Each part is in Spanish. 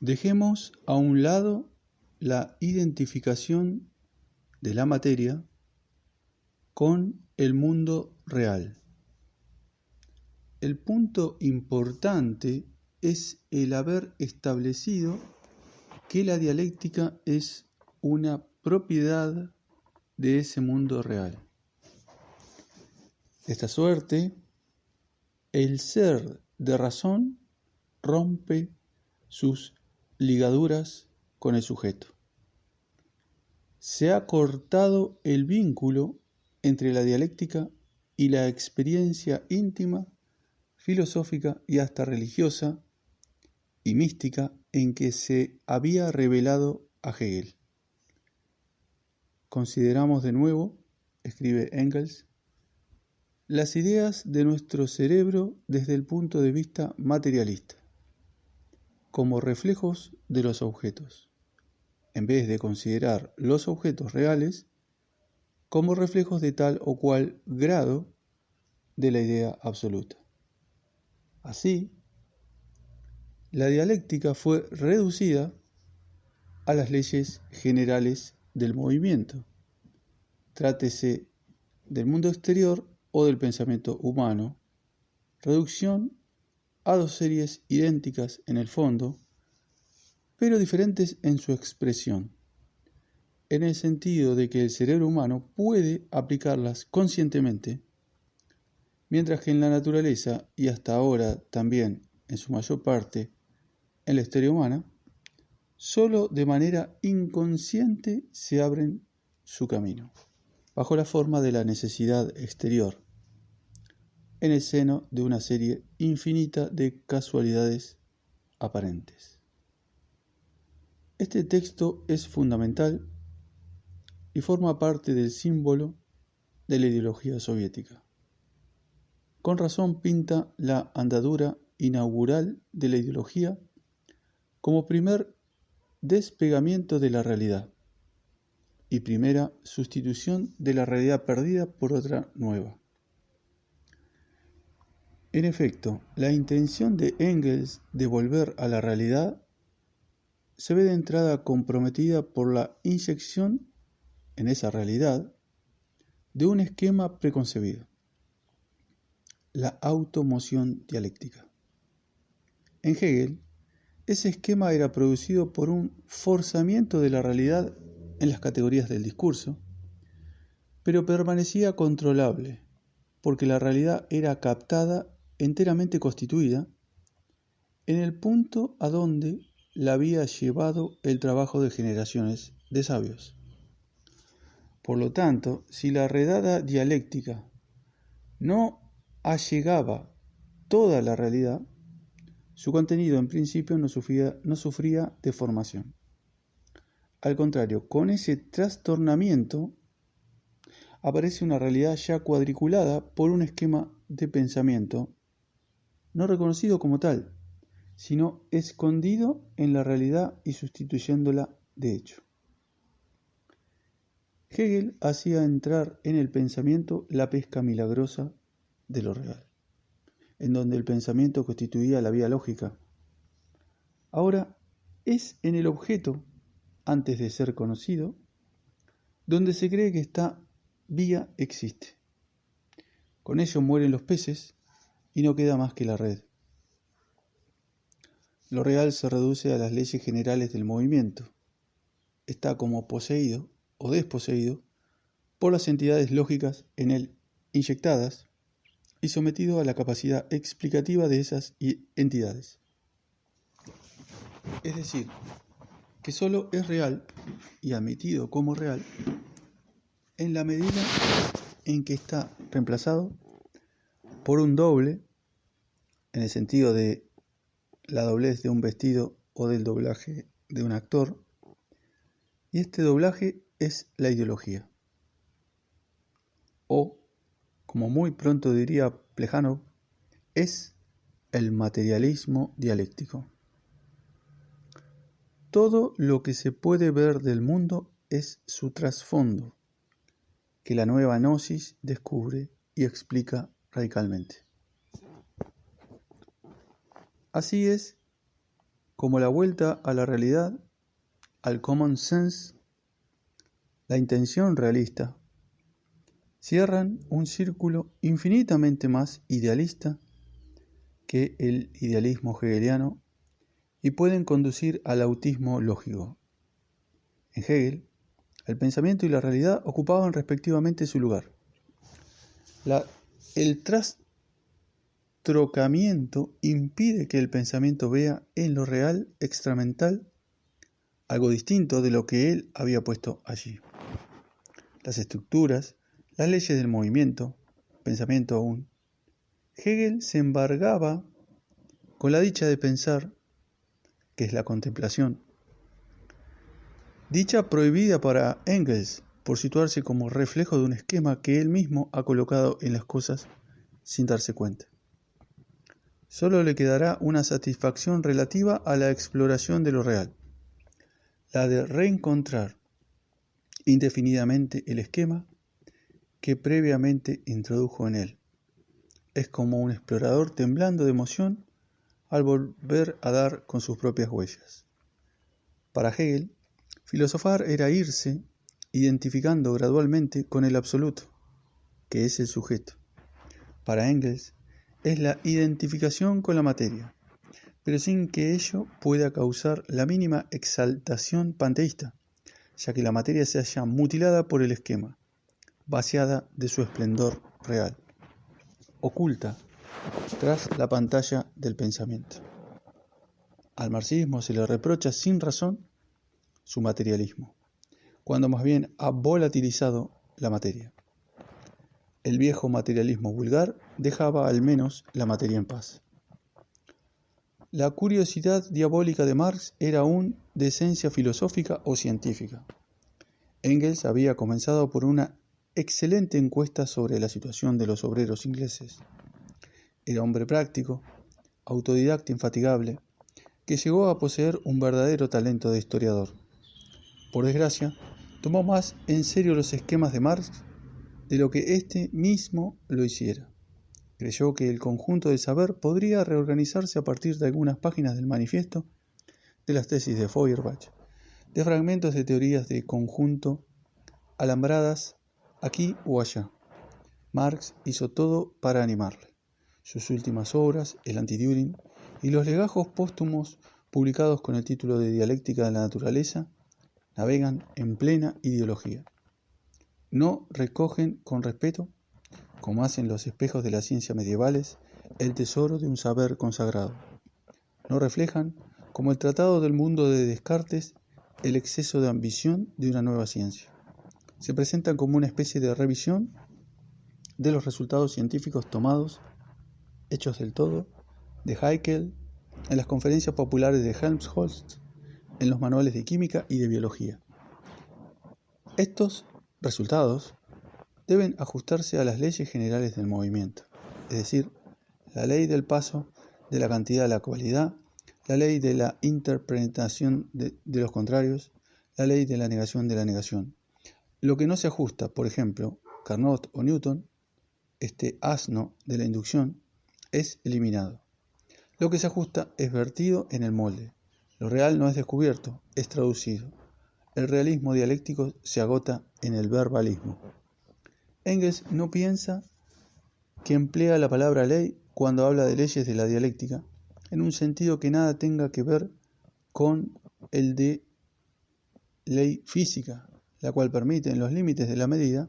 Dejemos a un lado la identificación de la materia con el mundo real. El punto importante es el haber establecido que la dialéctica es una propiedad de ese mundo real. De esta suerte, el ser de razón rompe sus ligaduras con el sujeto. Se ha cortado el vínculo entre la dialéctica y la experiencia íntima, filosófica y hasta religiosa y mística en que se había revelado a Hegel. Consideramos de nuevo, escribe Engels, las ideas de nuestro cerebro desde el punto de vista materialista, como reflejos de los objetos, en vez de considerar los objetos reales como reflejos de tal o cual grado de la idea absoluta. Así, la dialéctica fue reducida a las leyes generales del movimiento, trátese del mundo exterior o del pensamiento humano, reducción a dos series idénticas en el fondo, pero diferentes en su expresión, en el sentido de que el cerebro humano puede aplicarlas conscientemente, mientras que en la naturaleza, y hasta ahora también en su mayor parte en la historia humana, solo de manera inconsciente se abren su camino, bajo la forma de la necesidad exterior, en el seno de una serie infinita de casualidades aparentes. Este texto es fundamental y forma parte del símbolo de la ideología soviética. Con razón pinta la andadura inaugural de la ideología como primer despegamiento de la realidad y primera sustitución de la realidad perdida por otra nueva. En efecto, la intención de Engels de volver a la realidad se ve de entrada comprometida por la inyección en esa realidad de un esquema preconcebido, la automoción dialéctica. En Hegel, ese esquema era producido por un forzamiento de la realidad en las categorías del discurso, pero permanecía controlable, porque la realidad era captada enteramente constituida en el punto a donde la había llevado el trabajo de generaciones de sabios. Por lo tanto, si la redada dialéctica no allegaba toda la realidad, su contenido en principio no sufría deformación. Al contrario, con ese trastornamiento aparece una realidad ya cuadriculada por un esquema de pensamiento no reconocido como tal, sino escondido en la realidad y sustituyéndola de hecho. Hegel hacía entrar en el pensamiento la pesca milagrosa de lo real, en donde el pensamiento constituía la vía lógica. Ahora es en el objeto, antes de ser conocido, donde se cree que esta vía existe. Con ello mueren los peces y no queda más que la red. Lo real se reduce a las leyes generales del movimiento. Está como poseído o desposeído por las entidades lógicas en él inyectadas y sometido a la capacidad explicativa de esas entidades. Es decir, que solo es real y admitido como real en la medida en que está reemplazado por un doble, en el sentido de la doblez de un vestido o del doblaje de un actor, y este doblaje es la ideología. O, como muy pronto diría Plejánov, es el materialismo dialéctico. Todo lo que se puede ver del mundo es su trasfondo, que la nueva gnosis descubre y explica radicalmente. Así es como la vuelta a la realidad, al common sense, la intención realista, cierran un círculo infinitamente más idealista que el idealismo hegeliano y pueden conducir al autismo lógico. En Hegel, el pensamiento y la realidad ocupaban respectivamente su lugar. El trastrocamiento impide que el pensamiento vea en lo real extramental algo distinto de lo que él había puesto allí. Las estructuras, las leyes del movimiento, pensamiento aún. Hegel se embargaba con la dicha de pensar, que es la contemplación, dicha prohibida para Engels por situarse como reflejo de un esquema que él mismo ha colocado en las cosas sin darse cuenta. Solo le quedará una satisfacción relativa a la exploración de lo real, la de reencontrar indefinidamente el esquema que previamente introdujo en él. Es como un explorador temblando de emoción al volver a dar con sus propias huellas. Para Hegel, filosofar era irse identificando gradualmente con el absoluto, que es el sujeto. Para Engels, es la identificación con la materia, pero sin que ello pueda causar la mínima exaltación panteísta, ya que la materia se halla mutilada por el esquema, vaciada de su esplendor real, oculta tras la pantalla del pensamiento. Al marxismo se le reprocha sin razón su materialismo, cuando más bien ha volatilizado la materia. El viejo materialismo vulgar dejaba al menos la materia en paz. La curiosidad diabólica de Marx era aún de esencia filosófica o científica. Engels había comenzado por una excelente encuesta sobre la situación de los obreros ingleses. Era hombre práctico, autodidacta infatigable, que llegó a poseer un verdadero talento de historiador. Por desgracia, tomó más en serio los esquemas de Marx de lo que éste mismo lo hiciera. Creyó que el conjunto del saber podría reorganizarse a partir de algunas páginas del manifiesto, de las tesis de Feuerbach, de fragmentos de teorías de conjunto alambradas aquí o allá. Marx hizo todo para animarle. Sus últimas obras, el Anti-Düring, y los legajos póstumos publicados con el título de Dialéctica de la Naturaleza, navegan en plena ideología. No recogen con respeto, como hacen los espejos de la ciencia medievales, el tesoro de un saber consagrado. No reflejan, como el Tratado del Mundo de Descartes, el exceso de ambición de una nueva ciencia. Se presentan como una especie de revisión de los resultados científicos tomados, hechos del todo, de Haeckel, en las conferencias populares de Helmholtz, en los manuales de química y de biología. Estos resultados deben ajustarse a las leyes generales del movimiento, es decir, la ley del paso de la cantidad a la cualidad, la ley de la interpretación de los contrarios, la ley de la negación. Lo que no se ajusta, por ejemplo, Carnot o Newton, este asno de la inducción, es eliminado. Lo que se ajusta es vertido en el molde. Lo real no es descubierto, es traducido. El realismo dialéctico se agota en el verbalismo. Engels no piensa que emplea la palabra ley cuando habla de leyes de la dialéctica, en un sentido que nada tenga que ver con el de ley física, la cual permite, en los límites de la medida,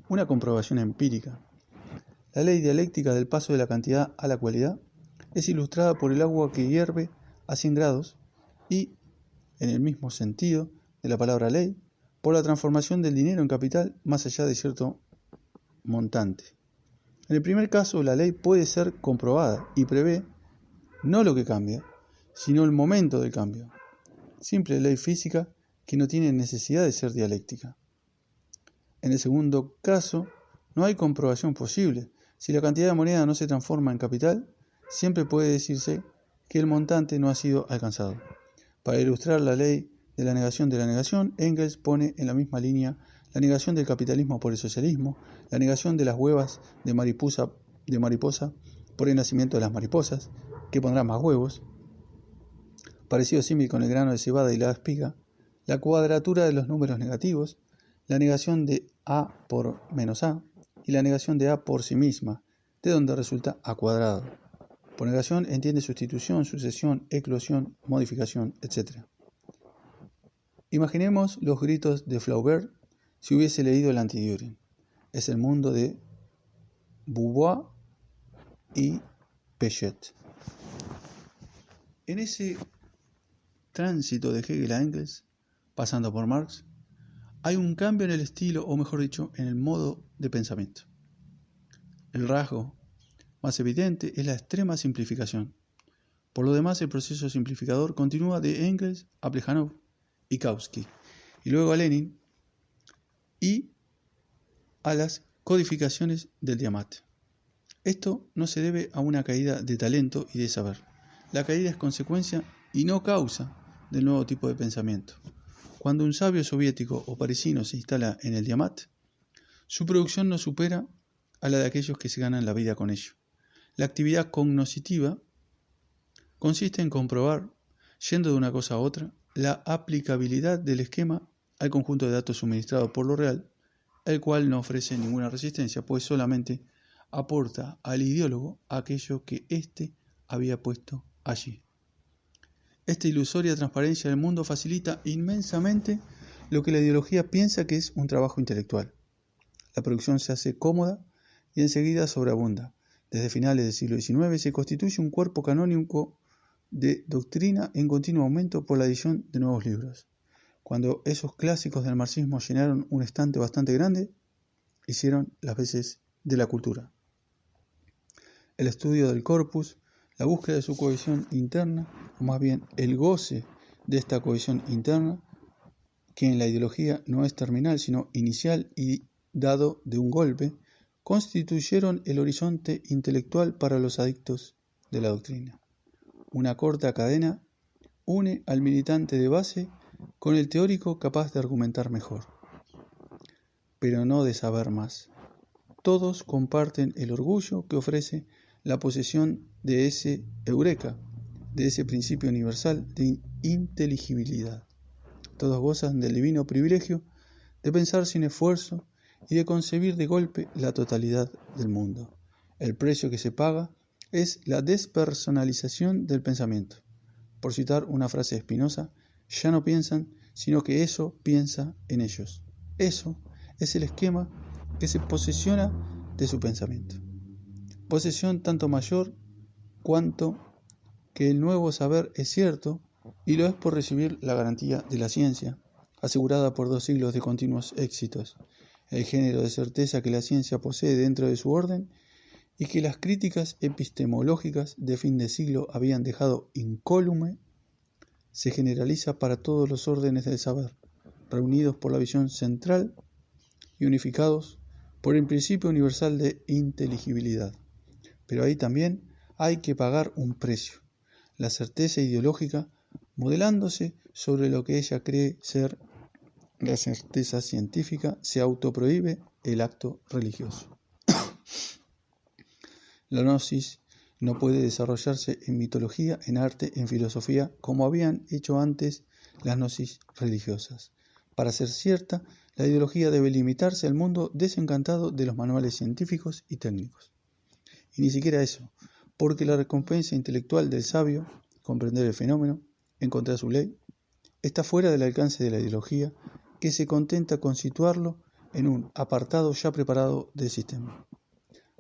una comprobación empírica. La ley dialéctica del paso de la cantidad a la cualidad es ilustrada por el agua que hierve a 100 grados y, en el mismo sentido de la palabra ley, por la transformación del dinero en capital más allá de cierto montante. En el primer caso, la ley puede ser comprobada y prevé no lo que cambia, sino el momento del cambio. Simple ley física que no tiene necesidad de ser dialéctica. En el segundo caso, no hay comprobación posible. Si la cantidad de moneda no se transforma en capital, siempre puede decirse que el montante no ha sido alcanzado. Para ilustrar la ley de la negación, Engels pone en la misma línea la negación del capitalismo por el socialismo, la negación de las huevas de mariposa por el nacimiento de las mariposas, que pondrán más huevos, parecido símil con el grano de cebada y la espiga, la cuadratura de los números negativos, la negación de a por menos a y la negación de a por sí misma, de donde resulta a cuadrado. Por negación entiende sustitución, sucesión, eclosión, modificación, etc. Imaginemos los gritos de Flaubert si hubiese leído el Anti-Düren. Es el mundo de Beauvoir y Pechet. En ese tránsito de Hegel a Engels, pasando por Marx, hay un cambio en el estilo, o mejor dicho, en el modo de pensamiento. El rasgo más evidente es la extrema simplificación. Por lo demás, el proceso simplificador continúa de Engels a Plejánov y Kautsky, y luego a Lenin y a las codificaciones del Diamant. Esto no se debe a una caída de talento y de saber. La caída es consecuencia y no causa del nuevo tipo de pensamiento. Cuando un sabio soviético o parisino se instala en el Diamant, su producción no supera a la de aquellos que se ganan la vida con ello. La actividad cognoscitiva consiste en comprobar, yendo de una cosa a otra, la aplicabilidad del esquema al conjunto de datos suministrado por lo real, el cual no ofrece ninguna resistencia, pues solamente aporta al ideólogo aquello que éste había puesto allí. Esta ilusoria transparencia del mundo facilita inmensamente lo que la ideología piensa que es un trabajo intelectual. La producción se hace cómoda y enseguida sobreabunda. Desde finales del siglo XIX se constituye un cuerpo canónico de doctrina en continuo aumento por la edición de nuevos libros. Cuando esos clásicos del marxismo llenaron un estante bastante grande, hicieron las veces de la cultura. El estudio del corpus, la búsqueda de su cohesión interna, o más bien el goce de esta cohesión interna, que en la ideología no es terminal sino inicial y dado de un golpe, constituyeron el horizonte intelectual para los adictos de la doctrina. Una corta cadena une al militante de base con el teórico capaz de argumentar mejor, pero no de saber más. Todos comparten el orgullo que ofrece la posesión de ese eureka, de ese principio universal de inteligibilidad. Todos gozan del divino privilegio de pensar sin esfuerzo y de concebir de golpe la totalidad del mundo. El precio que se paga es la despersonalización del pensamiento. Por citar una frase de Spinoza, ya no piensan, sino que eso piensa en ellos. Eso es el esquema que se posesiona de su pensamiento. Posesión tanto mayor cuanto que el nuevo saber es cierto y lo es por recibir la garantía de la ciencia, asegurada por 2 siglos de continuos éxitos, el género de certeza que la ciencia posee dentro de su orden y que las críticas epistemológicas de fin de siglo habían dejado incólume, se generaliza para todos los órdenes del saber, reunidos por la visión central y unificados por el principio universal de inteligibilidad. Pero ahí también hay que pagar un precio, la certeza ideológica modelándose sobre lo que ella cree ser la certeza científica, se autoprohíbe el acto religioso. La gnosis no puede desarrollarse en mitología, en arte, en filosofía, como habían hecho antes las gnosis religiosas. Para ser cierta, la ideología debe limitarse al mundo desencantado de los manuales científicos y técnicos. Y ni siquiera eso, porque la recompensa intelectual del sabio, comprender el fenómeno, encontrar su ley, está fuera del alcance de la ideología, que se contenta con situarlo en un apartado ya preparado del sistema.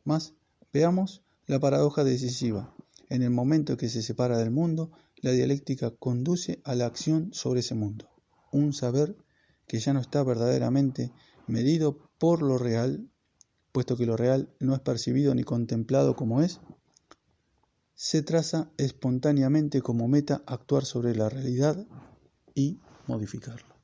Mas, veamos la paradoja decisiva. En el momento que se separa del mundo, la dialéctica conduce a la acción sobre ese mundo. Un saber que ya no está verdaderamente medido por lo real, puesto que lo real no es percibido ni contemplado como es, se traza espontáneamente como meta actuar sobre la realidad y modificarla.